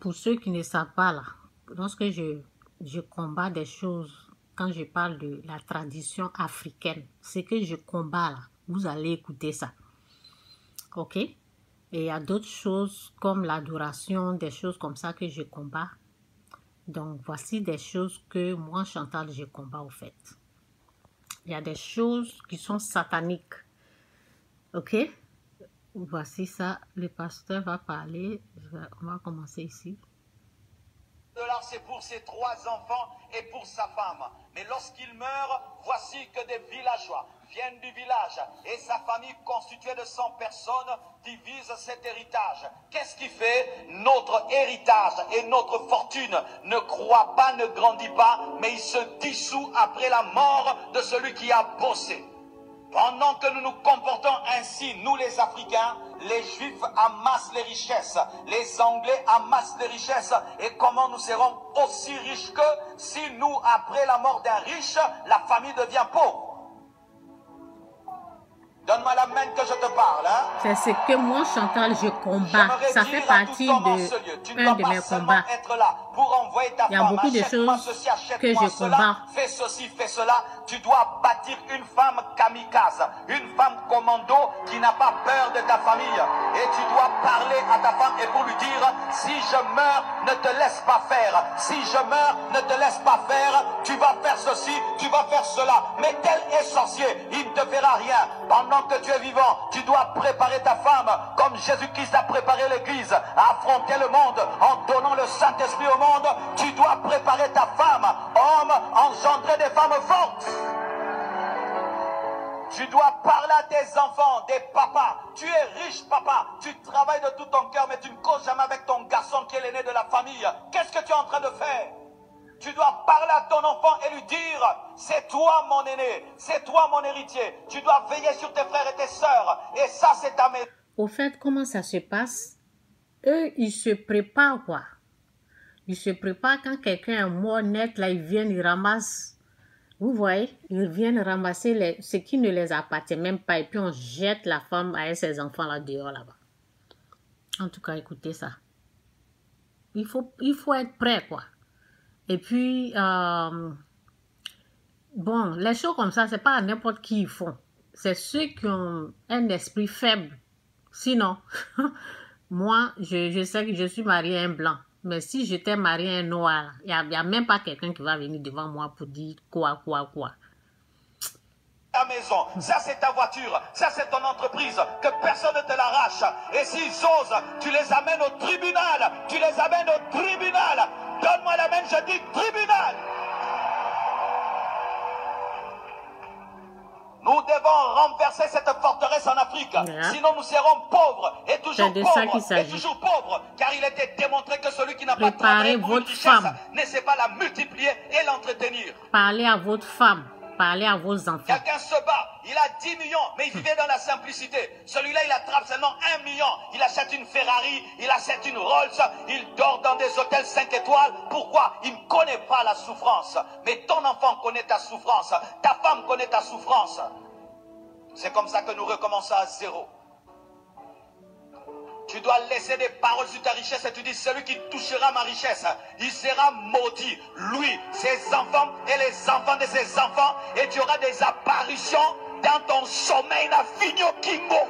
pour ceux qui ne savent pas, là, lorsque je combats des choses, quand je parle de la tradition africaine, c'est que je combats là, vous allez écouter ça. Ok? Et il y a d'autres choses comme l'adoration, des choses comme ça que je combats. Donc, voici des choses que moi, Chantal, je combats au fait. Il y a des choses qui sont sataniques. Ok? Voici ça. Le pasteur va parler. On va commencer ici. C'est pour ses 3 enfants et pour sa femme. Mais lorsqu'il meurt, voici que des villageois viennent du village et sa famille constituée de 100 personnes divise cet héritage. Qu'est-ce qui fait? Notre héritage et notre fortune ne croît pas, ne grandit pas, mais il se dissout après la mort de celui qui a bossé. Pendant que nous nous comportons ainsi, nous les Africains, les Juifs amassent les richesses, les Anglais amassent les richesses. Et comment nous serons aussi riches que si nous, après la mort d'un riche, la famille devient pauvre? Donne-moi la main que je te parle. Hein? C'est ce que moi, Chantal, je combats. Ça fait partie de mes combats. Il y a beaucoup de choses que je combats. Fais ceci, fais cela. Tu dois bâtir une femme kamikaze, une femme commando qui n'a pas peur de ta famille. Et tu dois parler à ta femme et pour lui dire, si je meurs, ne te laisse pas faire. Si je meurs, ne te laisse pas faire. Tu vas faire ceci, tu vas faire cela. Mais tel est sorcier, il ne te fera rien. Pendant que tu es vivant, tu dois préparer ta femme comme Jésus-Christ a préparé l'Église à affronter le monde en donnant le Saint-Esprit au monde. Tu dois préparer ta femme, homme, engendrer des femmes fortes. Tu dois parler à tes enfants, des papas. Tu es riche, papa. Tu travailles de tout ton cœur, mais tu ne causes jamais avec ton garçon qui est l'aîné de la famille. Qu'est-ce que tu es en train de faire? Tu dois parler à ton enfant et lui dire, c'est toi mon aîné, c'est toi mon héritier. Tu dois veiller sur tes frères et tes sœurs. Et ça, c'est ta maison. Au fait, comment ça se passe? Eux, ils se préparent quoi? Ils se préparent quand quelqu'un est mort net, là, ils viennent, ils ramassent. Vous voyez, ils viennent ramasser ce qui ne les appartient même pas. Et puis, on jette la femme avec ses enfants là dehors, là-bas. En tout cas, écoutez ça. Il faut être prêt, quoi. Et puis, bon, les choses comme ça, c'est pas à n'importe qui ils font. C'est ceux qui ont un esprit faible. Sinon, moi, je sais que je suis mariée à un blanc. Mais si j'étais mariée à un noir, il n'y a même pas quelqu'un qui va venir devant moi pour dire quoi. Ta maison, ça c'est ta voiture, ça c'est ton entreprise, que personne ne te l'arrache. Et s'ils osent, tu les amènes au tribunal, Donne-moi la main, je dis tribunal. Nous devons renverser cette forteresse en Afrique, sinon nous serons pauvres et toujours pauvres, car il était démontré que celui qui n'a pas travaillé pour une richesse ne sait pas la multiplier et l'entretenir. Parlez à votre femme. Parlez à vos enfants. Quelqu'un se bat, il a 10 millions, mais il vivait dans la simplicité. Celui-là, il attrape seulement 1 million. Il achète une Ferrari, il achète une Rolls, il dort dans des hôtels 5 étoiles. Pourquoi? Il ne connaît pas la souffrance. Mais ton enfant connaît ta souffrance, ta femme connaît ta souffrance. C'est comme ça que nous recommençons à zéro. Tu dois laisser des paroles sur ta richesse et tu dis, celui qui touchera ma richesse, il sera maudit. Lui, ses enfants et les enfants de ses enfants. Et tu auras des apparitions dans ton sommeil, la figno kingo.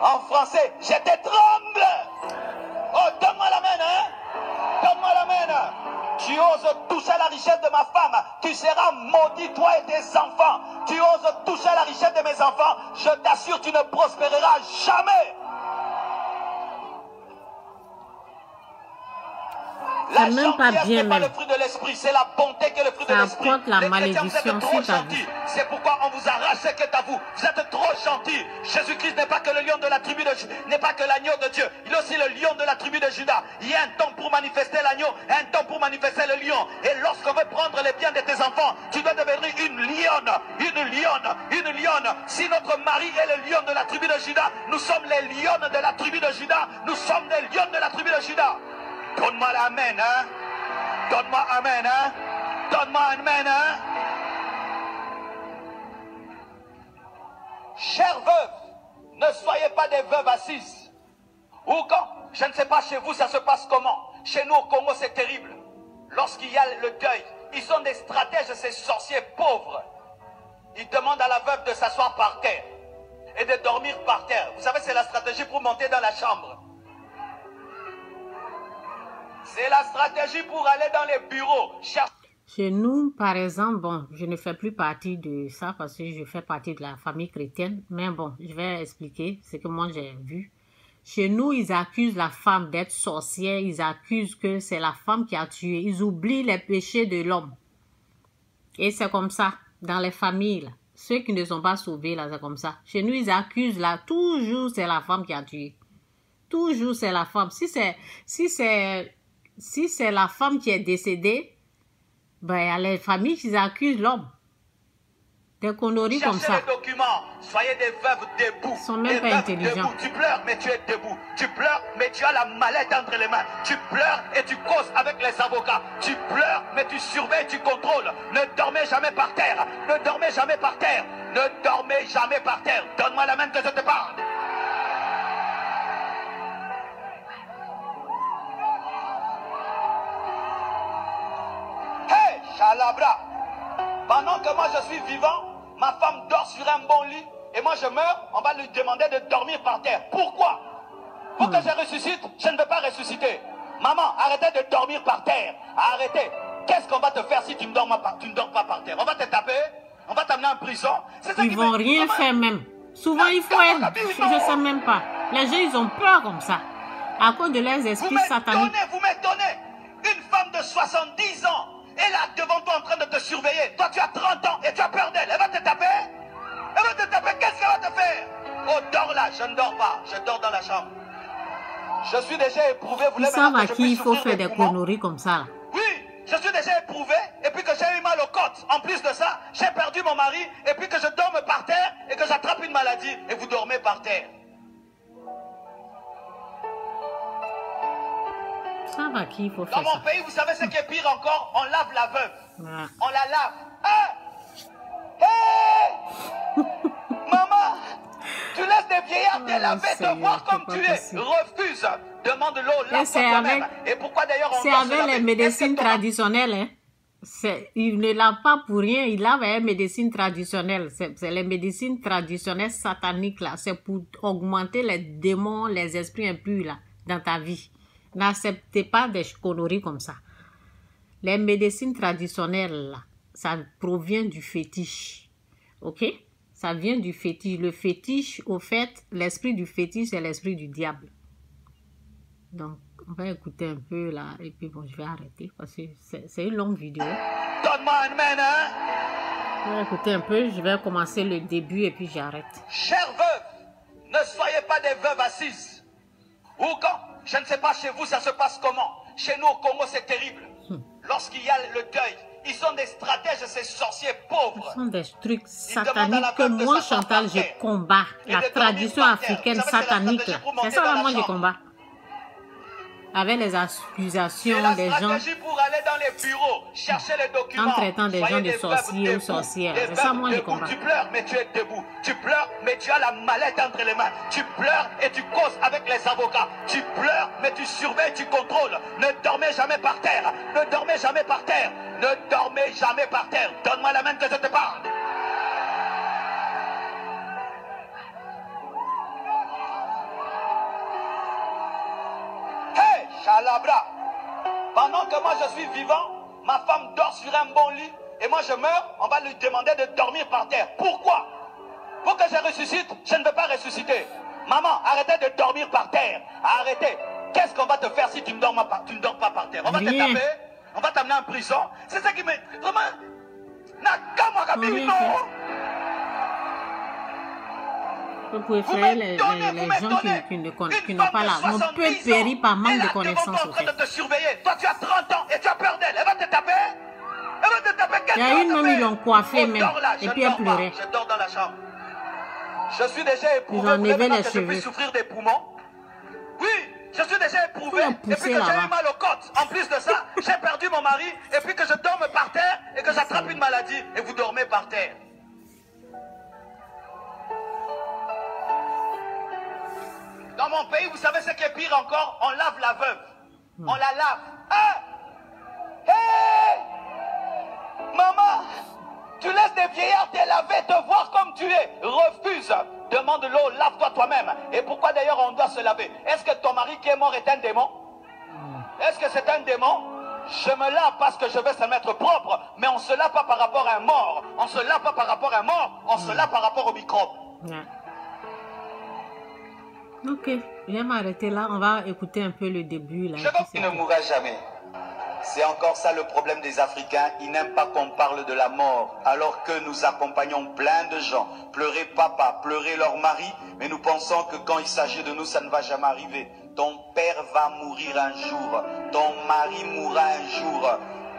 En français, je t'étrangle. Oh, donne-moi la main, hein. Donne-moi la main. Tu oses toucher la richesse de ma femme, tu seras maudit, toi et tes enfants. Tu oses toucher la richesse de mes enfants, je t'assure, tu ne prospéreras jamais. La même pas gentillesse bien, n'est pas même. le fruit de l'esprit, c'est la bonté qui est le fruit de l'esprit. Ça apporte la Les chrétiens, vous malédiction êtes trop sur ta gentils. vie. C'est pourquoi on vous arrache ce qui est à vous. Vous êtes trop gentils. Jésus-Christ n'est pas que le lion de la tribu de Judas, n'est pas que l'agneau de Dieu. Il est aussi le lion de la tribu de Judas. Il y a un temps pour manifester l'agneau, un temps pour manifester le lion. Et lorsqu'on veut prendre les biens de tes enfants, tu dois devenir une lionne, une lionne, une lionne. Si notre mari est le lion de la tribu de Judas, nous sommes les lionnes de la tribu de Judas. Nous sommes des lionnes de la tribu de Judas. Donne-moi l'amen, hein. Donne-moi amen, hein. Donne-moi amen, hein. Chères veuves, ne soyez pas des veuves assises. Ou quand, je ne sais pas chez vous, ça se passe comment. Chez nous au Congo, c'est terrible. Lorsqu'il y a le deuil, ils sont des stratèges, ces sorciers pauvres. Ils demandent à la veuve de s'asseoir par terre et de dormir par terre. Vous savez, c'est la stratégie pour monter dans la chambre. C'est la stratégie pour aller dans les bureaux. Chez nous, par exemple, bon, je ne fais plus partie de ça parce que je fais partie de la famille chrétienne. Mais bon, je vais expliquer ce que moi j'ai vu. Chez nous, ils accusent la femme d'être sorcière. Ils accusent que c'est la femme qui a tué. Ils oublient les péchés de l'homme. Et c'est comme ça, dans les familles, là. Ceux qui ne sont pas sauvés, là, c'est comme ça. Chez nous, ils accusent, là, toujours c'est la femme qui a tué. Toujours c'est la femme. Si c'est la femme qui est décédée, ben, il y a les familles qui accusent l'homme. Des conneries comme ça. Cherchez les documents. Soyez des veuves debout. Ils sont même pas intelligents. Debout. Tu pleures, mais tu es debout. Tu pleures, mais tu as la mallette entre les mains. Tu pleures et tu causes avec les avocats. Tu pleures, mais tu surveilles, tu contrôles. Ne dormez jamais par terre. Ne dormez jamais par terre. Ne dormez jamais par terre. Donne-moi la main que je te parle. Hey, Chalabra. Pendant que moi je suis vivant, ma femme dort sur un bon lit et moi je meurs, on va lui demander de dormir par terre. Pourquoi? Pour que je ressuscite, je ne veux pas ressusciter. Maman, arrêtez de dormir par terre. Arrêtez. Qu'est-ce qu'on va te faire si tu ne dors pas par terre? On va te taper? On va t'amener en prison? Ils vont rien faire même. Souvent, il faut être... Je ne sais même pas. Les gens, ils ont peur comme ça. À cause de leurs esprits sataniques. Vous m'étonnez. Une femme de 70 ans est là devant toi en train de te surveiller. Toi, tu as 30 ans et tu as peur d'elle. Elle va te taper? Elle va te taper. Qu'est-ce qu'elle va te faire? Oh, dors là. Je ne dors pas. Je dors dans la chambre. Je suis déjà éprouvé. Vous Ils savent à qui il faut faire des conneries comme ça, là. Oui, je suis déjà éprouvé. Et puis que j'ai eu mal aux côtes. En plus de ça, j'ai perdu mon mari. Et puis que je dorme par terre et que j'attrape une maladie. Et vous dormez par terre. Ils savent à qui il faut faire Dans ça. mon pays, vous savez ce qui est pire encore? On lave la veuve. Ouais. On la lave. Ah! Hey! Maman! Tu laisses des vieillards te laver, te voir comme tu es. Refuse. Demande l'eau, lave-toi toi-même. Et pourquoi d'ailleurs on c'est avec les médecines traditionnelles, hein. Il ne lave pas pour rien, il lave avec les médecines traditionnelles. C'est les médecines traditionnelles sataniques, là. C'est pour augmenter les démons, les esprits impurs, là, dans ta vie. N'acceptez pas des conneries comme ça. Les médecines traditionnelles, là, ça provient du fétiche. Ok? Ça vient du fétiche. Le fétiche, au fait, l'esprit du fétiche, c'est l'esprit du diable. Donc, on va écouter un peu là, et puis bon, je vais arrêter parce que c'est une longue vidéo. Donne-moi une main, hein? On va écouter un peu, je vais commencer le début et puis j'arrête. Chères veuves, ne soyez pas des veuves assises. Ou quand, je ne sais pas chez vous, ça se passe comment. Chez nous au Congo, c'est terrible. Lorsqu'il y a le deuil, ils sont des stratèges, ces sorciers pauvres. Ce sont des trucs sataniques que moi, Chantal, je combats. La tradition africaine satanique, là. C'est ça, là, moi, je combats. Avec les accusations des gens pour aller dans les bureaux, chercher les documents, en traitant des gens de sorciers ou sorcières. C'est ça, moi, je combats. Tu pleures, mais tu es debout. Tu pleures, mais tu as la mallette entre les mains. Tu pleures et tu causes avec les avocats. Tu pleures, mais tu surveilles, tu contrôles. Ne dormez jamais par terre. Ne dormez jamais par terre. Ne dormez jamais par terre. Donne-moi la main que je te parle. Hey, Chalabra. Pendant que moi je suis vivant, ma femme dort sur un bon lit et moi je meurs, on va lui demander de dormir par terre. Pourquoi? Pour que je ressuscite, je ne veux pas ressusciter. Maman, arrêtez de dormir par terre. Arrêtez. Qu'est-ce qu'on va te faire si tu ne dors pas par terre? On va te taper, on va t'amener en prison. C'est ça qui me... Vraiment... Vous pouvez faire les gens qui n'ont pas la... On peut périr par manque de connaissances. En train de te surveiller. Toi, tu as 30 ans et tu as peur d'elle. Elle va te taper. Elle va te taper. Il y a une même, ils l'ont coiffée même. Et puis elle pleurait. Je dors dans la chambre. Je suis déjà éprouvé. Ils ont enlevé les que cheveux. je puisse souffrir des poumons. Oui, je suis déjà éprouvé. Et puis que j'ai eu mal aux côtes. En plus de ça, j'ai perdu mon mari. Et puis que je dorme par terre et que j'attrape une maladie. Et vous dormez par terre. Dans dans mon pays, vous savez ce qui est pire encore? On lave la veuve. On la lave. Hein? Hey! Maman, tu laisses des vieillards te laver, te voir comme tu es. Refuse. Demande l'eau, lave-toi toi-même. Et pourquoi d'ailleurs on doit se laver? Est-ce que ton mari qui est mort est un démon? Est-ce que c'est un démon? Je me lave parce que je veux se mettre propre. Mais on ne se lave pas par rapport à un mort. On ne se lave pas par rapport à un mort. On se lave par rapport aux microbes. Ok, je vais m'arrêter là. On va écouter un peu le début. Là, Je veux qu'il ne mourra jamais. C'est encore ça le problème des Africains. Ils n'aiment pas qu'on parle de la mort, alors que nous accompagnons plein de gens. Pleurer papa, pleurer leur mari, mais nous pensons que quand il s'agit de nous, ça ne va jamais arriver. Ton père va mourir un jour. Ton mari mourra un jour.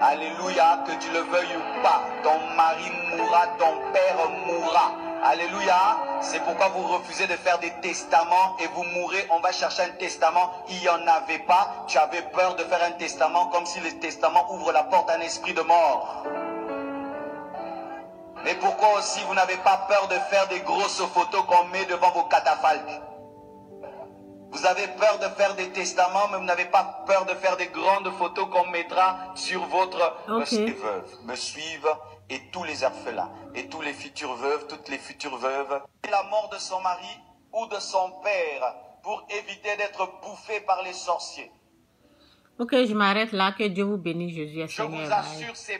Alléluia, que tu le veuilles ou pas. Ton mari mourra, ton père mourra. Alléluia. C'est pourquoi vous refusez de faire des testaments et vous mourrez. On va chercher un testament. Il n'y en avait pas. Tu avais peur de faire un testament comme si le testament ouvre la porte à un esprit de mort. Mais pourquoi aussi vous n'avez pas peur de faire des grosses photos qu'on met devant vos catafalques? Vous avez peur de faire des testaments, mais vous n'avez pas peur de faire des grandes photos qu'on mettra sur votre... Okay. Me suivent et tous les orphelins, et tous les futures veuves, toutes les futures veuves. La mort de son mari ou de son père pour éviter d'être bouffé par les sorciers. Ok, je m'arrête là. Que Dieu vous bénisse, Jésus. Je vous assure, c'est